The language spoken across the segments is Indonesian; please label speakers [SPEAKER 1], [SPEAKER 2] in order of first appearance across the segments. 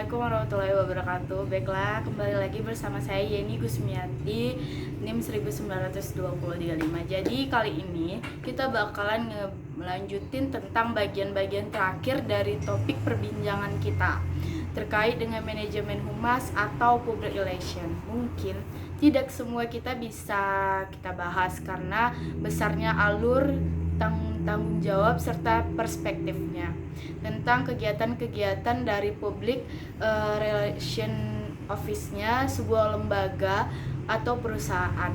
[SPEAKER 1] Assalamualaikum warahmatullahi wabarakatuh. Baiklah, kembali lagi bersama saya Yeni Gusmiati, NIM 192035. Jadi kali ini kita bakalan melanjutin tentang bagian-bagian terakhir dari topik perbincangan kita terkait dengan manajemen humas atau public relation. Mungkin tidak semua kita bisa kita bahas karena besarnya alur tanggung jawab serta perspektifnya tentang kegiatan-kegiatan dari public relation office-nya sebuah lembaga atau perusahaan.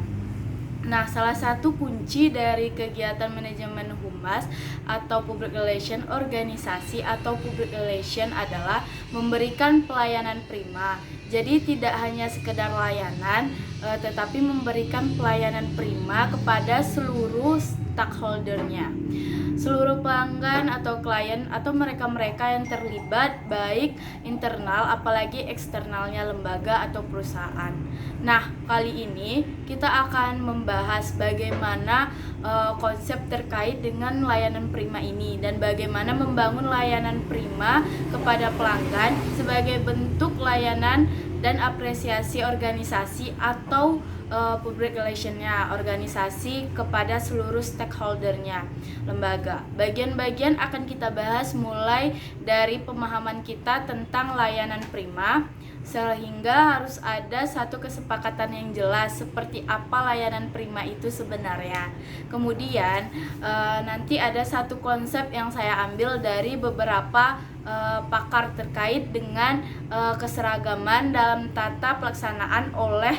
[SPEAKER 1] Nah, salah satu kunci dari kegiatan manajemen humas atau public relation organisasi atau public relation adalah memberikan pelayanan prima. Jadi tidak hanya sekedar layanan, tetapi memberikan pelayanan prima kepada seluruh stakeholder-nya, seluruh pelanggan atau klien atau mereka-mereka yang terlibat, baik internal apalagi eksternalnya lembaga atau perusahaan. Nah, kali ini kita akan membahas bagaimana konsep terkait dengan layanan prima ini dan bagaimana membangun layanan prima kepada pelanggan sebagai bentuk layanan dan apresiasi organisasi atau public relation-nya organisasi kepada seluruh stakeholder-nya lembaga. Bagian-bagian akan kita bahas mulai dari pemahaman kita tentang layanan prima, sehingga harus ada satu kesepakatan yang jelas seperti apa layanan prima itu sebenarnya. Kemudian nanti ada satu konsep yang saya ambil dari beberapa pakar terkait dengan keseragaman dalam tata pelaksanaan oleh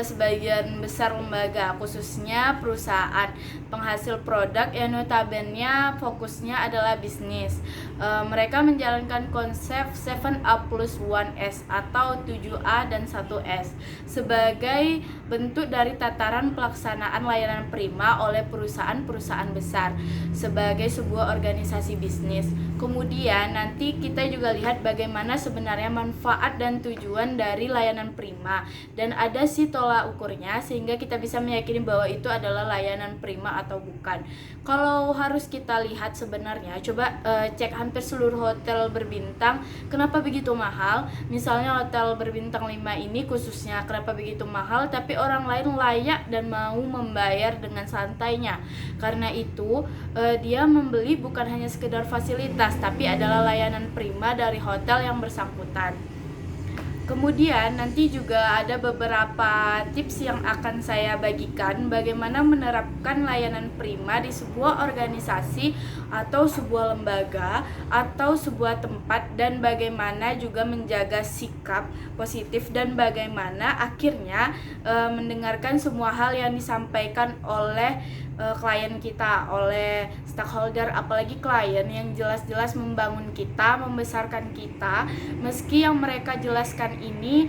[SPEAKER 1] sebagian besar lembaga, khususnya perusahaan penghasil produk yang notabene fokusnya adalah bisnis. Mereka menjalankan konsep 7A plus 1S atau 7A dan 1S sebagai bentuk dari tataran pelaksanaan layanan prima oleh perusahaan-perusahaan besar sebagai sebuah organisasi bisnis. Kemudian nanti kita juga lihat bagaimana sebenarnya manfaat dan tujuan dari layanan prima, dan ada sih tolak ukurnya sehingga kita bisa meyakini bahwa itu adalah layanan prima atau bukan. Kalau harus kita lihat sebenarnya, coba cek hampir seluruh hotel berbintang, kenapa begitu mahal? Misalnya hotel berbintang 5 ini khususnya, kenapa begitu mahal tapi orang lain layak dan mau membayar dengan santainya? Karena itu dia membeli bukan hanya sekedar fasilitas, tapi adalah layanan prima dari hotel yang bersangkutan. Kemudian nanti juga ada beberapa tips yang akan saya bagikan bagaimana menerapkan layanan prima di sebuah organisasi atau sebuah lembaga atau sebuah tempat, dan bagaimana juga menjaga sikap positif dan bagaimana akhirnya mendengarkan semua hal yang disampaikan oleh klien kita, oleh stakeholder, apalagi klien yang jelas-jelas membangun kita, membesarkan kita, meski yang mereka jelaskan ini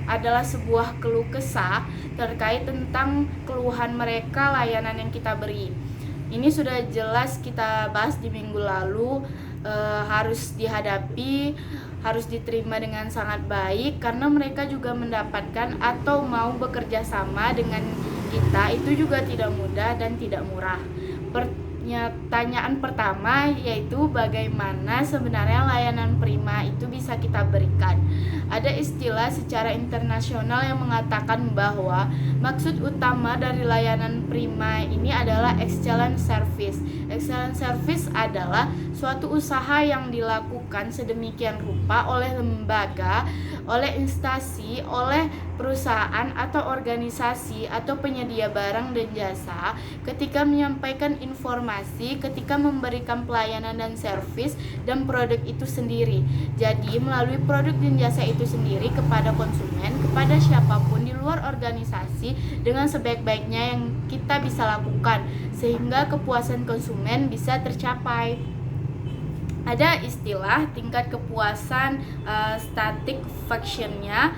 [SPEAKER 1] adalah sebuah keluh kesah terkait tentang keluhan mereka layanan yang kita beri. Ini sudah jelas kita bahas di minggu lalu, harus dihadapi, harus diterima dengan sangat baik karena mereka juga mendapatkan atau mau bekerja sama dengan kita itu juga tidak mudah dan tidak murah. Pertanyaan pertama yaitu bagaimana sebenarnya layanan prima itu bisa kita berikan. Ada istilah secara internasional yang mengatakan bahwa maksud utama dari layanan prima ini adalah excellent service. Excellent service adalah suatu usaha yang dilakukan sedemikian rupa oleh lembaga, oleh instansi, oleh perusahaan atau organisasi atau penyedia barang dan jasa ketika menyampaikan informasi, ketika memberikan pelayanan dan servis dan produk itu sendiri. Jadi melalui produk dan jasa itu sendiri kepada konsumen, kepada siapapun di luar organisasi dengan sebaik-baiknya yang kita bisa lakukan sehingga kepuasan konsumen bisa tercapai. Ada istilah tingkat kepuasan satisfaction-nya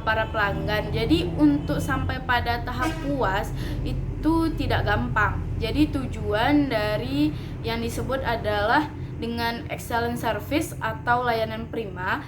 [SPEAKER 1] para pelanggan. Jadi untuk sampai pada tahap puas itu tidak gampang. Jadi tujuan dari yang disebut adalah dengan excellent service atau layanan prima,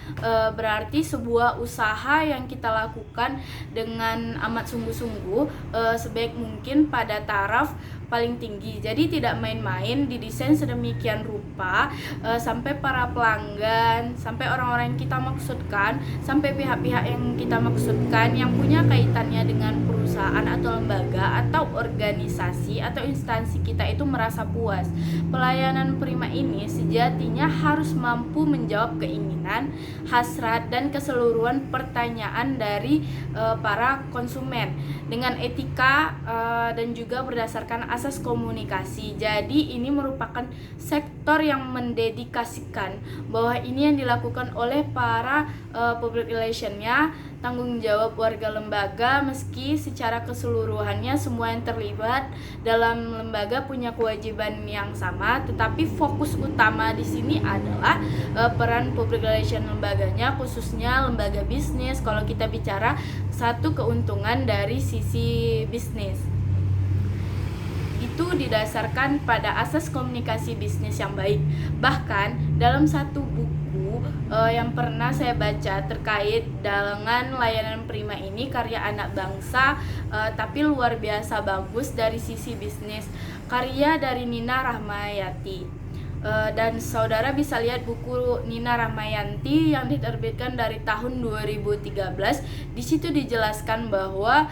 [SPEAKER 1] berarti sebuah usaha yang kita lakukan dengan amat sungguh-sungguh, sebaik mungkin pada taraf paling tinggi. Jadi tidak main-main, didesain sedemikian rupa sampai para pelanggan, sampai orang-orang yang kita maksudkan, sampai pihak-pihak yang kita maksudkan yang punya kaitannya dengan perusahaan atau lembaga atau organisasi atau instansi kita itu merasa puas. Pelayanan prima ini sejatinya harus mampu menjawab keinginan, hasrat, dan keseluruhan pertanyaan dari para konsumen dengan etika dan juga berdasarkan asas komunikasi. Jadi ini merupakan sektor yang mendedikasikan bahwa ini yang dilakukan oleh para public relationnya, tanggung jawab warga lembaga, meski secara keseluruhannya semua yang terlibat dalam lembaga punya kewajiban yang sama, tetapi fokus utama di sini adalah peran public relation lembaganya, khususnya lembaga bisnis. Kalau kita bicara satu keuntungan dari sisi bisnis, itu didasarkan pada asas komunikasi bisnis yang baik. Bahkan dalam satu buku yang pernah saya baca terkait dengan layanan prima ini, karya anak bangsa, tapi luar biasa bagus dari sisi bisnis, karya dari Nina Rahmayati. Dan saudara bisa lihat buku Nina Rahmayanti yang diterbitkan dari tahun 2013. Di situ dijelaskan bahwa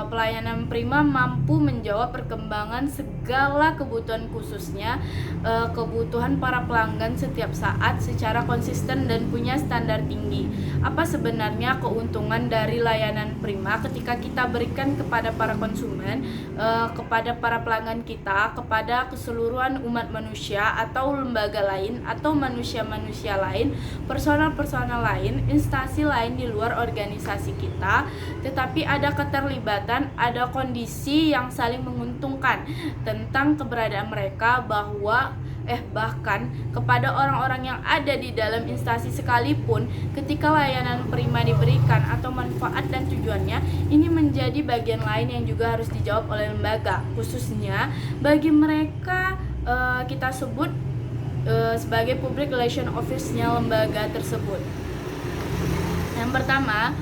[SPEAKER 1] pelayanan prima mampu menjawab perkembangan segala kebutuhan, khususnya kebutuhan para pelanggan setiap saat secara konsisten dan punya standar tinggi. Apa sebenarnya keuntungan dari layanan prima ketika kita berikan kepada para konsumen, kepada para pelanggan kita, kepada keseluruhan umat manusia atau lembaga lain atau manusia-manusia lain, personal-personal lain, instansi lain di luar organisasi kita, tetapi ada keterlibatan, ada kondisi yang saling menguntungkan tentang keberadaan mereka, bahkan kepada orang-orang yang ada di dalam instansi sekalipun, ketika layanan prima diberikan atau manfaat dan tujuannya ini menjadi bagian lain yang juga harus dijawab oleh lembaga, khususnya bagi mereka kita sebut sebagai public relation office-nya lembaga tersebut. Yang pertama,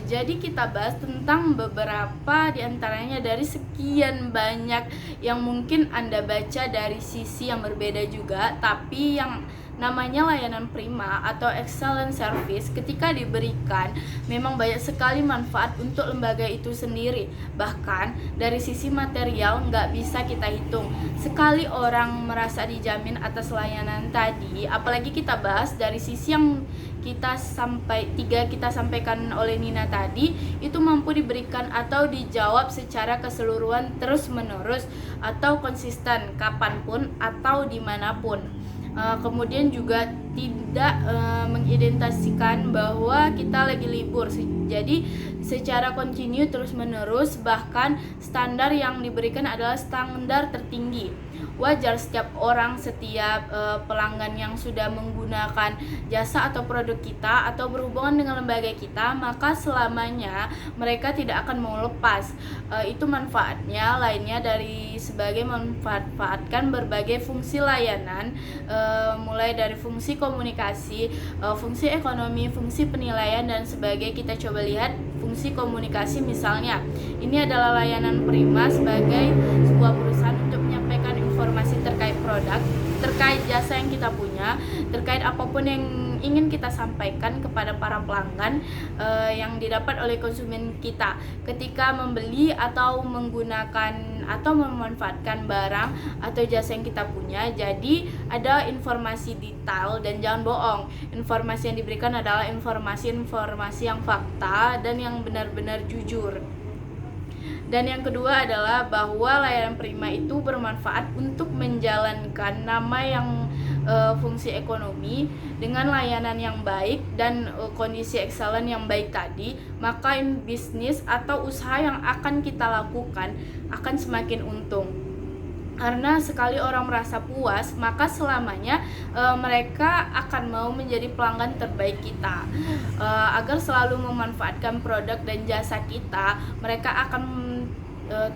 [SPEAKER 1] jadi kita bahas tentang beberapa diantaranya dari sekian banyak yang mungkin Anda baca dari sisi yang berbeda juga, tapi yang namanya layanan prima atau excellent service ketika diberikan memang banyak sekali manfaat untuk lembaga itu sendiri. Bahkan dari sisi material nggak bisa kita hitung. Sekali orang merasa dijamin atas layanan tadi, apalagi kita bahas dari sisi yang kita sampaikan oleh Nina tadi, itu mampu diberikan atau dijawab secara keseluruhan terus menerus atau konsisten kapanpun atau dimanapun. Kemudian juga tidak mengidentifikasikan bahwa kita lagi libur, jadi secara kontinu terus menerus, bahkan standar yang diberikan adalah standar tertinggi. Wajar setiap orang, setiap pelanggan yang sudah menggunakan jasa atau produk kita atau berhubungan dengan lembaga kita, maka selamanya mereka tidak akan mau lepas. Itu manfaatnya lainnya dari sebagai memanfaatkan berbagai fungsi layanan, mulai dari fungsi komunikasi, fungsi ekonomi, fungsi penilaian, dan sebagai kita coba lihat fungsi komunikasi. Misalnya ini adalah layanan prima sebagai sebuah perusahaan untuk menyampaikan informasi terkait produk, terkait jasa yang kita punya, terkait apapun yang ingin kita sampaikan kepada para pelanggan yang didapat oleh konsumen kita ketika membeli atau menggunakan atau memanfaatkan barang atau jasa yang kita punya. Jadi ada informasi detail, dan jangan bohong, informasi yang diberikan adalah informasi yang fakta dan yang benar-benar jujur. Dan yang kedua adalah bahwa layanan prima itu bermanfaat untuk menjalankan nama yang fungsi ekonomi dengan layanan yang baik dan kondisi excellent yang baik tadi, maka bisnis atau usaha yang akan kita lakukan akan semakin untung. Karena sekali orang merasa puas, maka selamanya mereka akan mau menjadi pelanggan terbaik kita. Agar selalu memanfaatkan produk dan jasa kita, mereka akan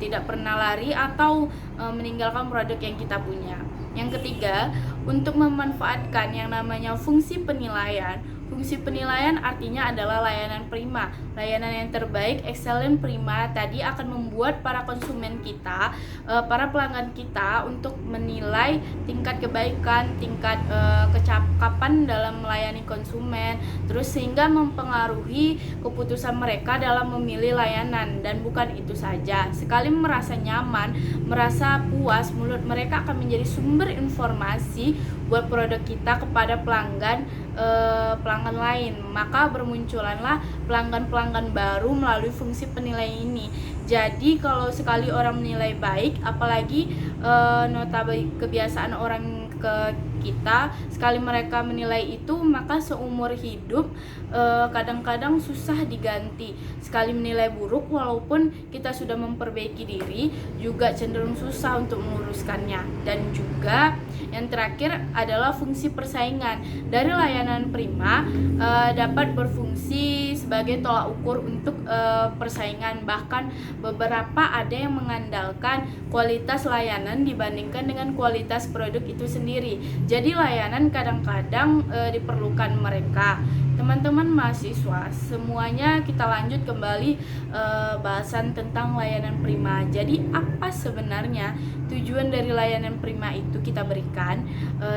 [SPEAKER 1] tidak pernah lari atau meninggalkan produk yang kita punya. Yang ketiga, untuk memanfaatkan yang namanya fungsi penilaian, Fungsi penilaian artinya adalah layanan prima. Layanan yang terbaik, excellent prima, tadi akan membuat para konsumen kita, para pelanggan kita untuk menilai tingkat kebaikan, tingkat kecakapan dalam melayani konsumen, terus sehingga mempengaruhi keputusan mereka dalam memilih layanan. Dan bukan itu saja, sekali merasa nyaman, merasa puas, mulut mereka akan menjadi sumber informasi buat produk kita kepada pelanggan lain. Maka bermunculanlah pelanggan baru melalui fungsi penilaian ini. Jadi kalau sekali orang menilai baik, apalagi notabene kebiasaan orang ke kita, sekali mereka menilai itu, maka seumur hidup kadang-kadang susah diganti. Sekali menilai buruk, walaupun kita sudah memperbaiki diri, juga cenderung susah untuk meluruskannya. Dan juga yang terakhir adalah fungsi persaingan. Dari layanan prima dapat berfungsi sebagai tolak ukur untuk persaingan. Bahkan beberapa ada yang mengandalkan kualitas layanan dibandingkan dengan kualitas produk itu sendiri. Jadi layanan kadang-kadang diperlukan mereka. Teman-teman mahasiswa, semuanya kita lanjut kembali bahasan tentang layanan prima. Jadi apa sebenarnya tujuan dari layanan prima itu kita berikan?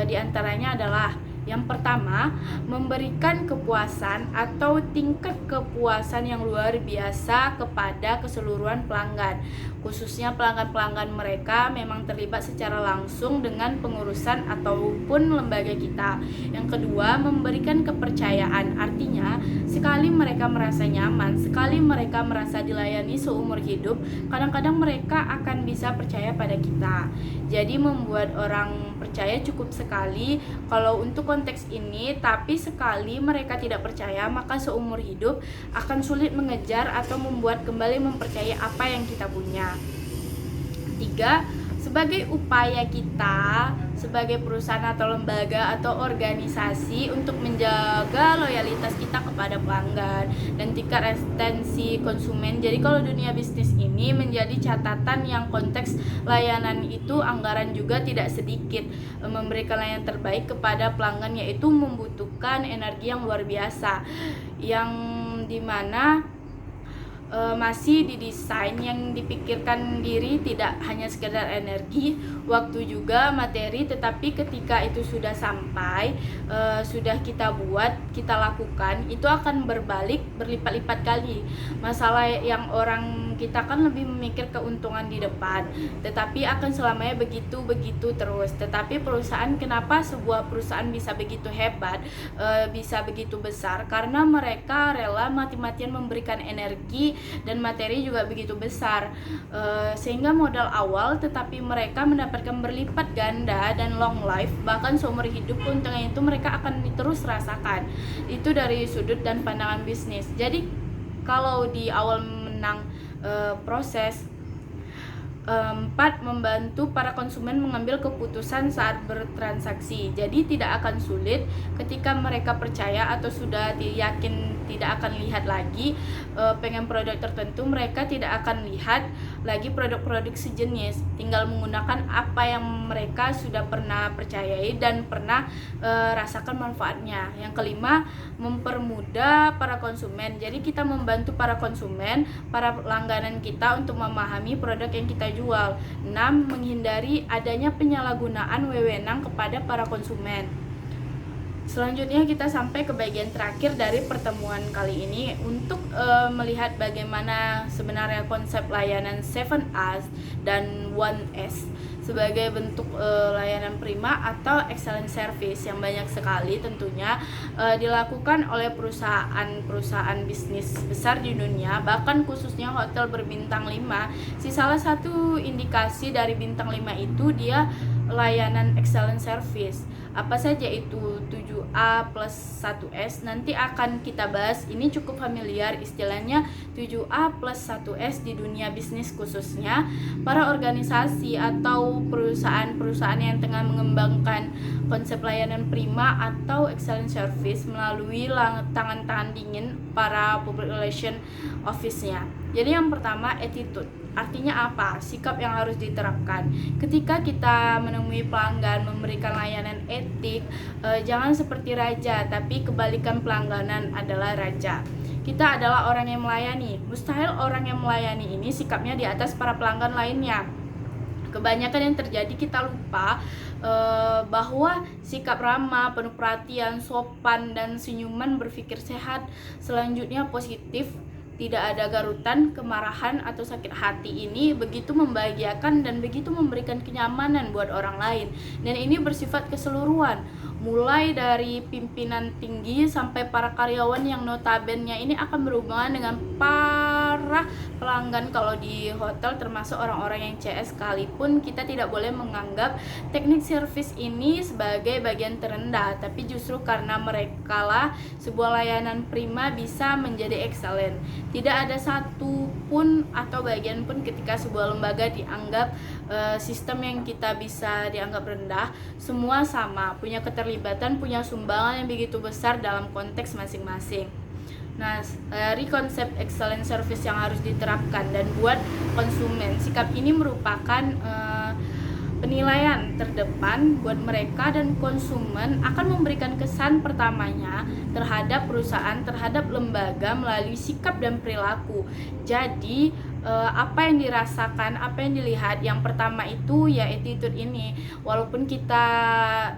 [SPEAKER 1] Di antaranya adalah yang pertama, memberikan kepuasan atau tingkat kepuasan yang luar biasa kepada keseluruhan pelanggan. Khususnya pelanggan-pelanggan mereka memang terlibat secara langsung dengan pengurusan ataupun lembaga kita. Yang kedua, memberikan kepercayaan. Artinya, sekali mereka merasa nyaman, sekali mereka merasa dilayani seumur hidup, kadang-kadang mereka akan bisa percaya pada kita. Jadi membuat orang percaya cukup sekali kalau untuk konteks ini, tapi sekali mereka tidak percaya, maka seumur hidup akan sulit mengejar atau membuat kembali mempercayai apa yang kita punya. 3. Sebagai upaya kita sebagai perusahaan atau lembaga atau organisasi untuk menjaga loyalitas kita kepada pelanggan dan tingkat retensi konsumen. Jadi kalau dunia bisnis ini menjadi catatan yang konteks layanan itu anggaran juga tidak sedikit. Memberikan layanan terbaik kepada pelanggan yaitu membutuhkan energi yang luar biasa, yang dimana masih didesain yang dipikirkan diri tidak hanya sekedar energi, waktu juga materi, tetapi ketika itu sudah sampai, sudah kita buat, kita lakukan, itu akan berbalik berlipat-lipat kali. Masalah yang orang kita kan lebih memikir keuntungan di depan, tetapi akan selamanya begitu terus. Tetapi perusahaan, kenapa sebuah perusahaan bisa begitu hebat, bisa begitu besar? Karena mereka rela mati-matian memberikan energi dan materi juga begitu besar, sehingga modal awal tetapi mereka mendapatkan berlipat ganda dan long life, bahkan seumur hidup keuntungan itu mereka akan terus rasakan. Itu dari sudut dan pandangan bisnis. Jadi kalau di awal menang proses, 4. Membantu para konsumen mengambil keputusan saat bertransaksi. Jadi tidak akan sulit ketika mereka percaya atau sudah yakin tidak akan lihat lagi pengen produk tertentu, mereka tidak akan lihat lagi produk-produk sejenis, tinggal menggunakan apa yang mereka sudah pernah percayai dan pernah rasakan manfaatnya. Yang kelima, mempermudah para konsumen. Jadi kita membantu para konsumen, para langganan kita untuk memahami produk yang kita jual. 6. Menghindari adanya penyalahgunaan wewenang kepada para konsumen. Selanjutnya kita sampai ke bagian terakhir dari pertemuan kali ini untuk melihat bagaimana sebenarnya konsep layanan 7S dan 1S sebagai bentuk layanan prima atau excellent service yang banyak sekali tentunya dilakukan oleh perusahaan bisnis besar di dunia, bahkan khususnya hotel berbintang 5. Salah satu indikasi dari bintang 5 itu dia layanan excellent service. Apa saja itu 7A plus 1S? Nanti akan kita bahas. Ini cukup familiar istilahnya 7A plus 1S di dunia bisnis, khususnya para organisasi atau perusahaan-perusahaan yang tengah mengembangkan konsep layanan prima atau excellent service melalui tangan-tangan dingin para public relation office-nya. Jadi yang pertama, attitude. Artinya apa? Sikap yang harus diterapkan. Ketika kita menemui pelanggan memberikan layanan etik, jangan seperti raja, tapi kebalikan pelangganan adalah raja. Kita adalah orang yang melayani. Mustahil orang yang melayani ini sikapnya di atas para pelanggan lainnya. Kebanyakan yang terjadi kita lupa bahwa sikap ramah, penuh perhatian, sopan, dan senyuman, berpikir sehat, selanjutnya positif, tidak ada garutan, kemarahan, atau sakit hati ini begitu membahagiakan dan begitu memberikan kenyamanan buat orang lain. Dan ini bersifat keseluruhan, mulai dari pimpinan tinggi sampai para karyawan yang notabene ini akan berhubungan dengan para pelanggan. Kalau di hotel termasuk orang-orang yang CS sekalipun, kita tidak boleh menganggap teknik servis ini sebagai bagian terendah, tapi justru karena mereka lah sebuah layanan prima bisa menjadi excellent. Tidak ada satu pun atau bagian pun ketika sebuah lembaga dianggap sistem yang kita bisa dianggap rendah. Semua sama, punya keterlibatan, punya sumbangan yang begitu besar dalam konteks masing-masing. Nah, dari konsep excellent service yang harus diterapkan dan buat konsumen, sikap ini merupakan penilaian terdepan buat mereka, dan konsumen akan memberikan kesan pertamanya terhadap perusahaan, terhadap lembaga melalui sikap dan perilaku. Jadi apa yang dirasakan, apa yang dilihat, yang pertama itu ya attitude ini. Walaupun kita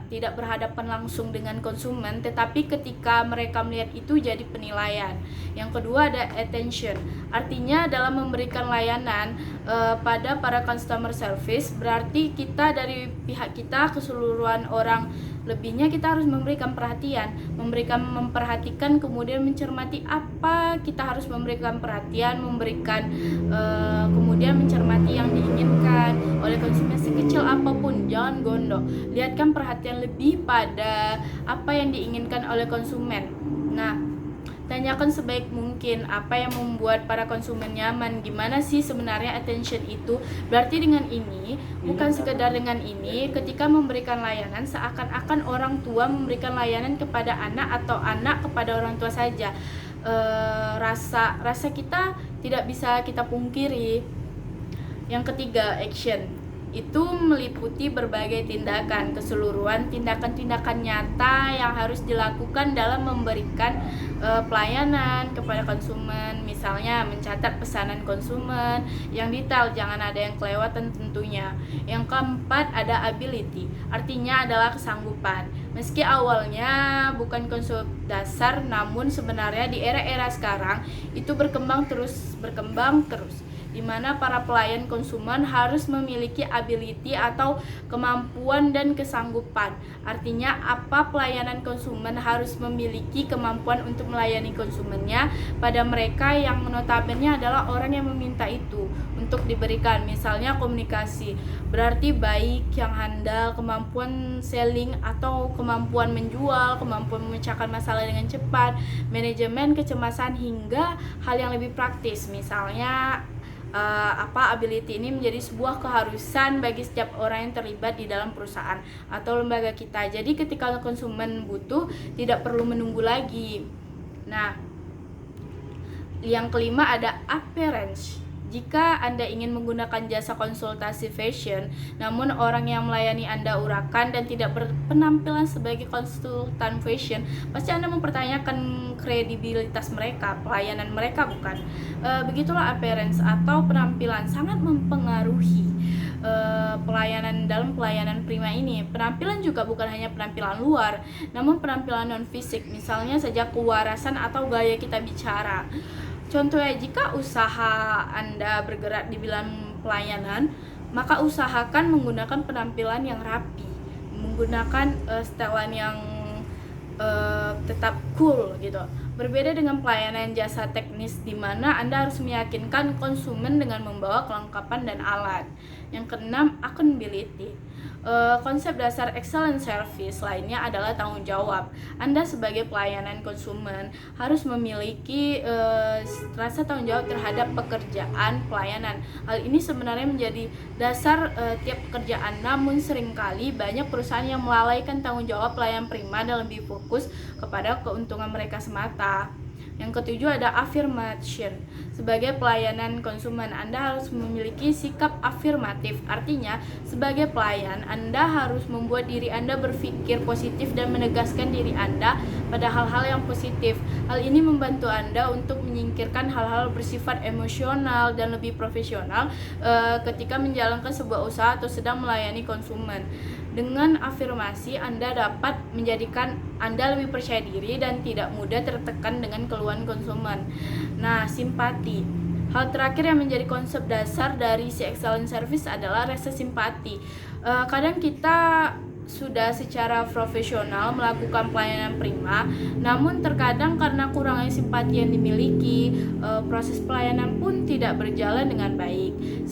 [SPEAKER 1] tidak berhadapan langsung dengan konsumen, tetapi ketika mereka melihat itu jadi penilaian. Yang kedua ada attention, artinya dalam memberikan layanan pada para customer service, berarti kita dari pihak kita keseluruhan orang lebihnya kita harus memberikan perhatian, memperhatikan, kemudian mencermati apa kita harus memberikan perhatian, memberikan kemudian mencermati yang diinginkan oleh konsumen sekecil apapun, jangan gondok. Lihatkan perhatian lebih pada apa yang diinginkan oleh konsumen. Nah, tanyakan sebaik mungkin apa yang membuat para konsumen nyaman, gimana sih sebenarnya attention itu. Berarti dengan ini, bukan sekedar dengan ini, ketika memberikan layanan seakan-akan orang tua memberikan layanan kepada anak atau anak kepada orang tua saja. Rasa kita tidak bisa kita pungkiri. Yang ketiga, action. Itu meliputi berbagai tindakan keseluruhan, tindakan-tindakan nyata yang harus dilakukan dalam memberikan pelayanan kepada konsumen. Misalnya mencatat pesanan konsumen yang detail, jangan ada yang kelewatan tentunya. Yang keempat ada ability, artinya adalah kesanggupan. Meski awalnya bukan konsep dasar, namun sebenarnya di era-era sekarang itu berkembang terus, di mana para pelayan konsumen harus memiliki ability atau kemampuan dan kesanggupan. Artinya apa, pelayanan konsumen harus memiliki kemampuan untuk melayani konsumennya pada mereka yang notabene adalah orang yang meminta itu untuk diberikan. Misalnya komunikasi, berarti baik, yang handal, kemampuan selling atau kemampuan menjual, kemampuan memecahkan masalah dengan cepat, manajemen kecemasan, hingga hal yang lebih praktis. Misalnya ability ini menjadi sebuah keharusan bagi setiap orang yang terlibat di dalam perusahaan atau lembaga kita. Jadi ketika konsumen butuh, tidak perlu menunggu lagi. Nah, yang kelima ada appearance. Jika Anda ingin menggunakan jasa konsultasi fashion, namun orang yang melayani Anda urakan dan tidak berpenampilan sebagai konsultan fashion, pasti Anda mempertanyakan kredibilitas mereka, pelayanan mereka bukan. Begitulah appearance atau penampilan sangat mempengaruhi pelayanan. Dalam pelayanan prima ini, penampilan juga bukan hanya penampilan luar, namun penampilan non fisik, misalnya saja kewarasan atau gaya kita bicara. Contohnya, jika usaha Anda bergerak di bidang pelayanan, maka usahakan menggunakan penampilan yang rapi, menggunakan setelan yang tetap cool gitu. Berbeda dengan pelayanan jasa teknis di mana Anda harus meyakinkan konsumen dengan membawa kelengkapan dan alat. Yang keenam, accountability. Konsep dasar excellent service lainnya adalah tanggung jawab. Anda sebagai pelayanan konsumen harus memiliki rasa tanggung jawab terhadap pekerjaan pelayanan. Hal ini sebenarnya menjadi dasar tiap pekerjaan, namun seringkali banyak perusahaan yang melalaikan tanggung jawab pelayan prima dan lebih fokus kepada keuntungan mereka semata. Yang ketujuh ada affirmation. Sebagai pelayanan konsumen, Anda harus memiliki sikap afirmatif. Artinya, sebagai pelayan, Anda harus membuat diri Anda berpikir positif dan menegaskan diri Anda pada hal-hal yang positif. Hal ini membantu Anda untuk menyingkirkan hal-hal bersifat emosional dan lebih profesional ketika menjalankan sebuah usaha atau sedang melayani konsumen. Dengan afirmasi, Anda dapat menjadikan Anda lebih percaya diri dan tidak mudah tertekan dengan keluhan konsumen. Nah, simpati. Hal terakhir yang menjadi konsep dasar dari si excellent service adalah rasa simpati. Kadang kita sudah secara profesional melakukan pelayanan prima, namun terkadang karena kurangnya simpati yang dimiliki, proses pelayanan pun tidak berjalan dengan baik.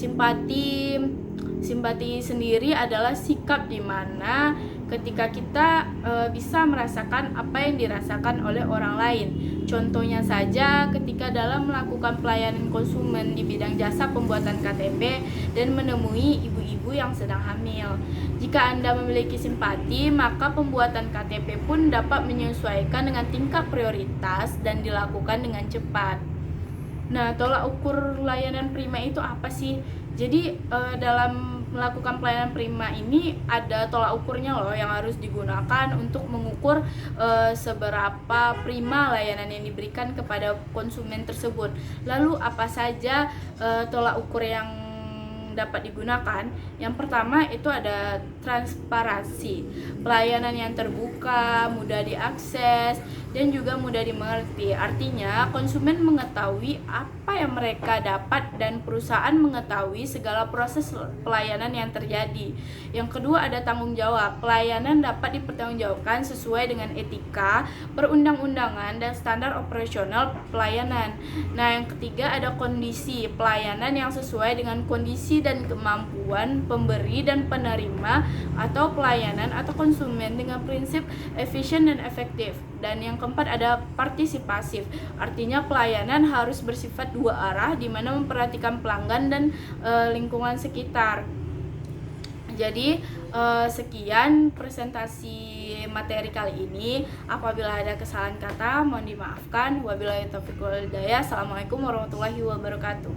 [SPEAKER 1] Simpati sendiri adalah sikap di mana ketika kita bisa merasakan apa yang dirasakan oleh orang lain. Contohnya saja ketika dalam melakukan pelayanan konsumen di bidang jasa pembuatan KTP dan menemui ibu-ibu yang sedang hamil. Jika Anda memiliki simpati, maka pembuatan KTP pun dapat menyesuaikan dengan tingkat prioritas dan dilakukan dengan cepat. Nah, tolak ukur layanan prima itu apa sih? Jadi dalam melakukan pelayanan prima ini ada tolak ukurnya loh yang harus digunakan untuk mengukur seberapa prima layanan yang diberikan kepada konsumen tersebut. Lalu apa saja tolak ukur yang dapat digunakan? Yang pertama itu ada transparansi, pelayanan yang terbuka, mudah diakses, dan juga mudah dimengerti. Artinya konsumen mengetahui apa yang mereka dapat dan perusahaan mengetahui segala proses pelayanan yang terjadi. Yang kedua ada tanggung jawab, pelayanan dapat dipertanggungjawabkan sesuai dengan etika, perundang-undangan, dan standar operasional pelayanan. Nah, yang ketiga ada kondisi, pelayanan yang sesuai dengan kondisi dan kemampuan pemberi dan penerima atau pelayanan atau konsumen dengan prinsip efisien dan efektif. Dan yang keempat ada partisipasif, artinya pelayanan harus bersifat dua arah di mana memperhatikan pelanggan dan lingkungan sekitar. Jadi sekian presentasi materi kali ini. Apabila ada kesalahan kata mohon dimaafkan. Wabillahi taufiq wal hidayah. Assalamualaikum warahmatullahi wabarakatuh.